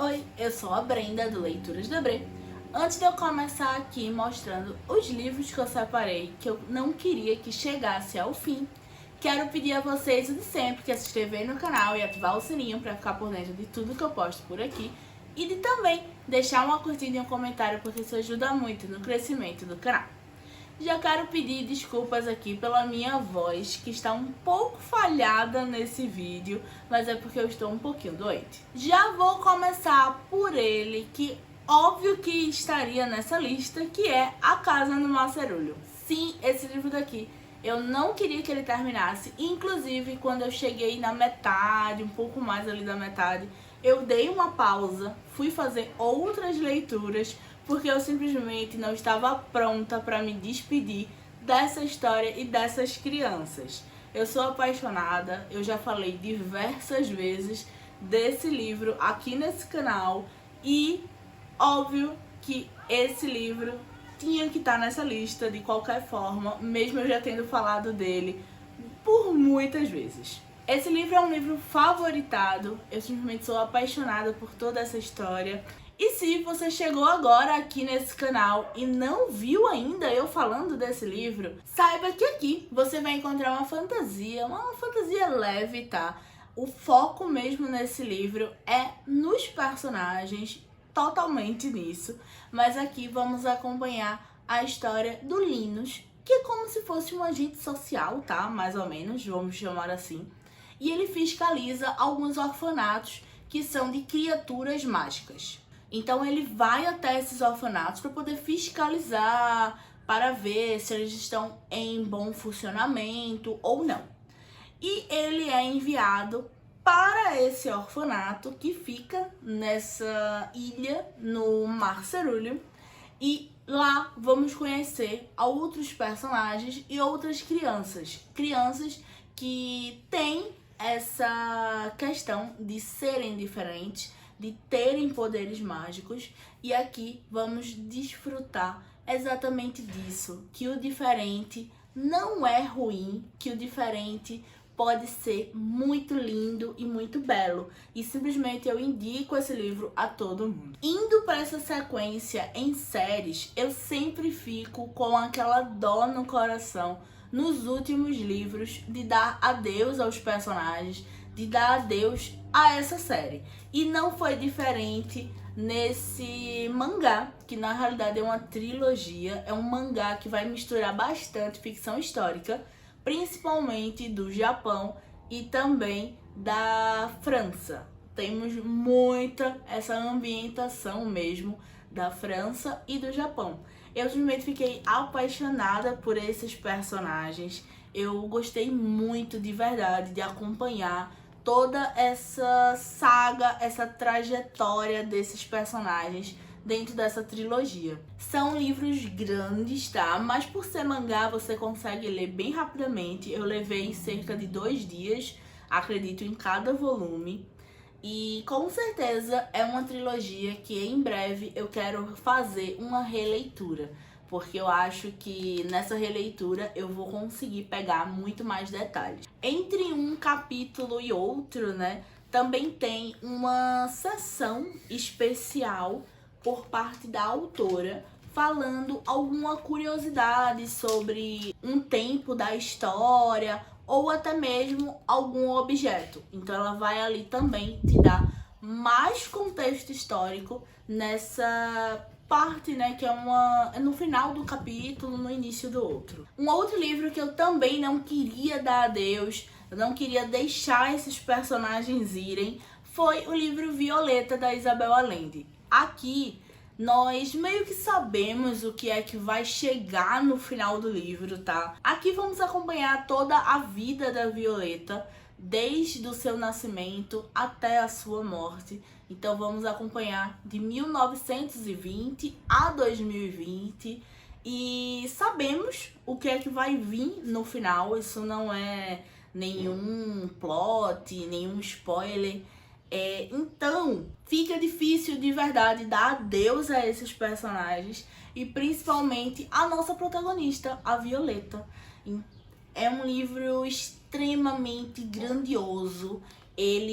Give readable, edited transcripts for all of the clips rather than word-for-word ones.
Oi, eu sou a Brenda do Leituras da Bre. Antes de eu começar aqui mostrando os livros que eu separei, que eu não queria que chegasse ao fim, quero pedir a vocês o de sempre, que é se inscrever no canal e ativar o sininho para ficar por dentro de tudo que eu posto por aqui. E de também deixar uma curtida e um comentário, porque isso ajuda muito no crescimento do canal. Já quero pedir desculpas aqui pela minha voz, que está um pouco falhada nesse vídeo, mas é porque eu estou um pouquinho doente. Já vou começar por ele, que óbvio que estaria nessa lista, que é A Casa no Macerulho. Sim, esse livro daqui, eu não queria que ele terminasse, inclusive quando eu cheguei na metade, um pouco mais ali da metade, eu dei uma pausa, fui fazer outras leituras, porque eu simplesmente não estava pronta para me despedir dessa história e dessas crianças. Eu sou apaixonada, eu já falei diversas vezes desse livro aqui nesse canal e óbvio que esse livro tinha que estar nessa lista de qualquer forma, mesmo eu já tendo falado dele por muitas vezes. Esse livro é um livro favoritado, eu simplesmente sou apaixonada por toda essa história. E se você chegou agora aqui nesse canal e não viu ainda eu falando desse livro, saiba que aqui você vai encontrar uma fantasia leve, tá? O foco mesmo nesse livro é nos personagens, totalmente nisso, mas aqui vamos acompanhar a história do Linus, que é como se fosse um agente social, tá? Mais ou menos, vamos chamar assim. E ele fiscaliza alguns orfanatos que são de criaturas mágicas. Então ele vai até esses orfanatos para poder fiscalizar, para ver se eles estão em bom funcionamento ou não. E ele é enviado para esse orfanato que fica nessa ilha no Mar Cerúleo. E lá vamos conhecer outros personagens e outras crianças. Crianças que têm essa questão de serem diferentes, de terem poderes mágicos, e aqui vamos desfrutar exatamente disso, que o diferente não é ruim, que o diferente pode ser muito lindo e muito belo, e simplesmente eu indico esse livro a todo mundo. Indo para essa sequência em séries, eu sempre fico com aquela dó no coração nos últimos livros de dar adeus aos personagens, de dar adeus a essa série. E não foi diferente nesse mangá, que na realidade é uma trilogia, é um mangá que vai misturar bastante ficção histórica, principalmente do Japão e também da França. Temos muita essa ambientação mesmo da França e do Japão. Eu simplesmente fiquei apaixonada por esses personagens. Eu gostei muito de verdade de acompanhar toda essa saga, essa trajetória desses personagens dentro dessa trilogia. São livros grandes, tá? Mas por ser mangá você consegue ler bem rapidamente. Eu levei cerca de 2 dias, acredito, em cada volume. E com certeza é uma trilogia que em breve eu quero fazer uma releitura, porque eu acho que nessa releitura eu vou conseguir pegar muito mais detalhes. Entre um capítulo e outro, né, também tem uma sessão especial por parte da autora, falando alguma curiosidade sobre um tempo da história ou até mesmo algum objeto. Então ela vai ali também te dar mais contexto histórico nessa parte, né, que é no final do capítulo, no início do outro. Um outro livro que eu também não queria dar adeus, eu não queria deixar esses personagens irem, foi o livro Violeta, da Isabel Allende. Aqui nós meio que sabemos o que é que vai chegar no final do livro, tá? Aqui vamos acompanhar toda a vida da Violeta, desde o seu nascimento até a sua morte. Então vamos acompanhar de 1920 a 2020 e sabemos o que é que vai vir no final. Isso não é nenhum plot, nenhum spoiler. Então, fica difícil de verdade dar adeus a esses personagens e principalmente a nossa protagonista, a Violeta. É um livro extremamente grandioso.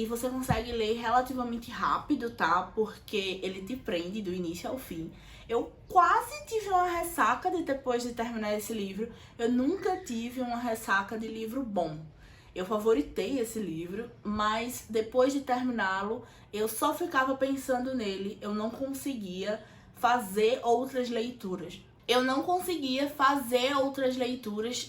Você consegue ler relativamente rápido, tá? Porque ele te prende do início ao fim. Eu quase tive uma ressaca depois de terminar esse livro. Eu nunca tive uma ressaca de livro bom. Eu favoritei esse livro, mas depois de terminá-lo, eu só ficava pensando nele. Eu não conseguia fazer outras leituras.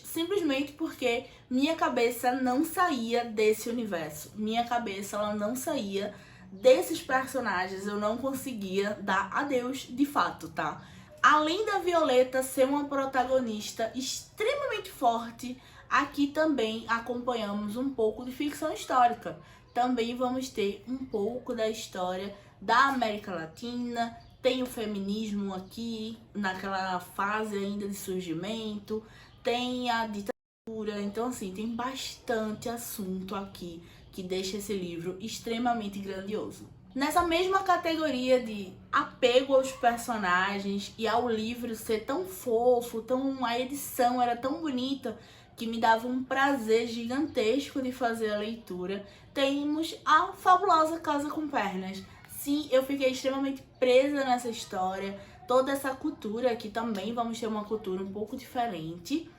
Simplesmente porque minha cabeça não saía desse universo. Minha cabeça ela não saía desses personagens. Eu não conseguia dar adeus de fato, tá? Além da Violeta ser uma protagonista extremamente forte, aqui também acompanhamos um pouco de ficção histórica. Também vamos ter um pouco da história da América Latina. Tem o feminismo aqui, naquela fase ainda de surgimento. Tem a ditadura. Então, assim, tem bastante assunto aqui que deixa esse livro extremamente grandioso. Nessa mesma categoria de apego aos personagens e ao livro ser tão fofo, a edição era tão bonita que me dava um prazer gigantesco de fazer a leitura, temos a fabulosa Casa com Pernas. Sim, eu fiquei extremamente presa nessa história, toda essa cultura aqui também, vamos ter uma cultura um pouco diferente.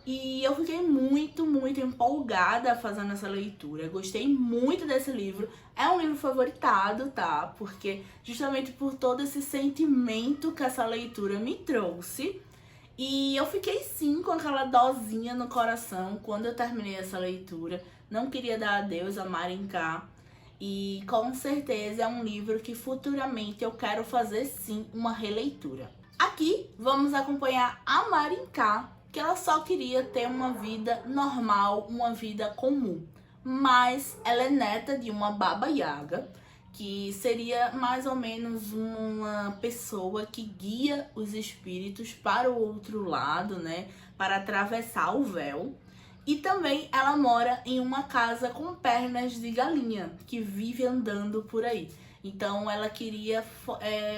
E eu fiquei muito empolgada fazendo essa leitura. Gostei muito desse livro. É um livro favoritado, tá? Porque justamente por todo esse sentimento que essa leitura me trouxe. E eu fiquei sim com aquela dosinha no coração quando eu terminei essa leitura. Não queria dar adeus a Marinká. E com certeza é um livro que futuramente eu quero fazer sim uma releitura. Aqui vamos acompanhar a Marinká, que ela só queria ter uma vida normal, uma vida comum. Mas ela é neta de uma Baba Yaga, que seria mais ou menos uma pessoa que guia os espíritos para o outro lado, né? Para atravessar o véu. E também ela mora em uma casa com pernas de galinha, que vive andando por aí. Então ela queria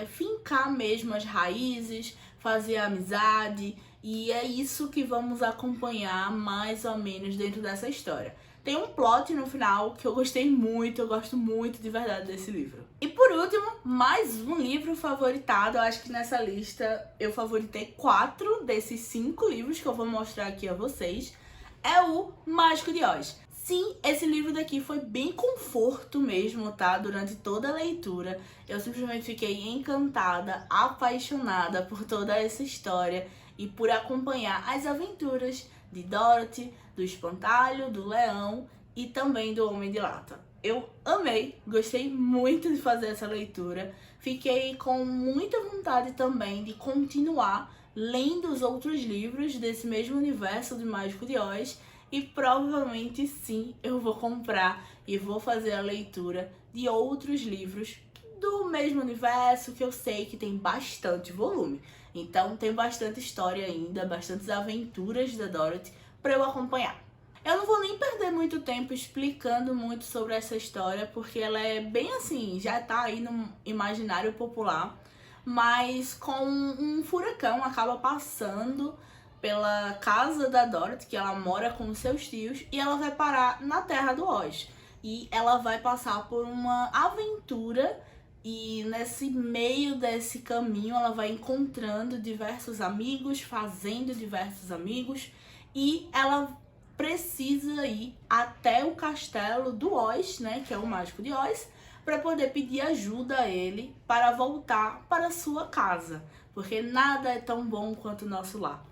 fincar mesmo as raízes, fazer amizade, e é isso que vamos acompanhar mais ou menos dentro dessa história. Tem um plot no final que eu gostei muito, eu gosto muito de verdade desse livro. E por último, mais um livro favoritado. Eu acho que nessa lista eu favoritei 4 desses 5 livros que eu vou mostrar aqui a vocês. É o Mágico de Oz. Sim, esse livro daqui foi bem conforto mesmo, tá? Durante toda a leitura, eu simplesmente fiquei encantada, apaixonada por toda essa história e por acompanhar as aventuras de Dorothy, do Espantalho, do Leão e também do Homem de Lata. Eu amei, gostei muito de fazer essa leitura, fiquei com muita vontade também de continuar lendo os outros livros desse mesmo universo de Mágico de Oz. E provavelmente sim, eu vou comprar e vou fazer a leitura de outros livros do mesmo universo, que eu sei que tem bastante volume. Então tem bastante história ainda, bastantes aventuras da Dorothy para eu acompanhar. Eu não vou nem perder muito tempo explicando muito sobre essa história, porque ela é bem assim, já tá aí no imaginário popular, mas com um furacão acaba passando pela casa da Dorothy, que ela mora com os seus tios, e ela vai parar na Terra do Oz. E ela vai passar por uma aventura, e nesse meio desse caminho ela vai encontrando diversos amigos, fazendo diversos amigos, e ela precisa ir até o castelo do Oz, né, que é o Mágico de Oz, para poder pedir ajuda a ele para voltar para sua casa, porque nada é tão bom quanto o nosso lar.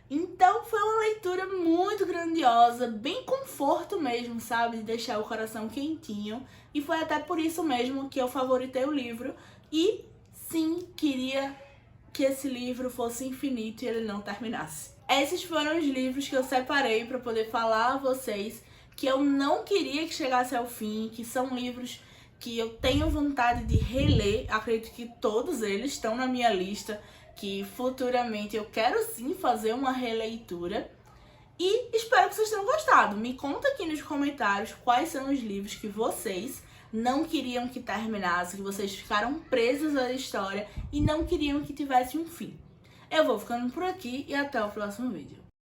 Então foi uma leitura muito grandiosa, bem conforto mesmo, sabe? De deixar o coração quentinho. E foi até por isso mesmo que eu favoritei o livro. E sim, queria que esse livro fosse infinito e ele não terminasse. Esses foram os livros que eu separei para poder falar a vocês que eu não queria que chegasse ao fim, que são livros que eu tenho vontade de reler. Acredito que todos eles estão na minha lista, que futuramente eu quero sim fazer uma releitura. E espero que vocês tenham gostado. Me conta aqui nos comentários quais são os livros que vocês não queriam que terminasse, que vocês ficaram presos à história e não queriam que tivesse um fim. Eu vou ficando por aqui e até o próximo vídeo.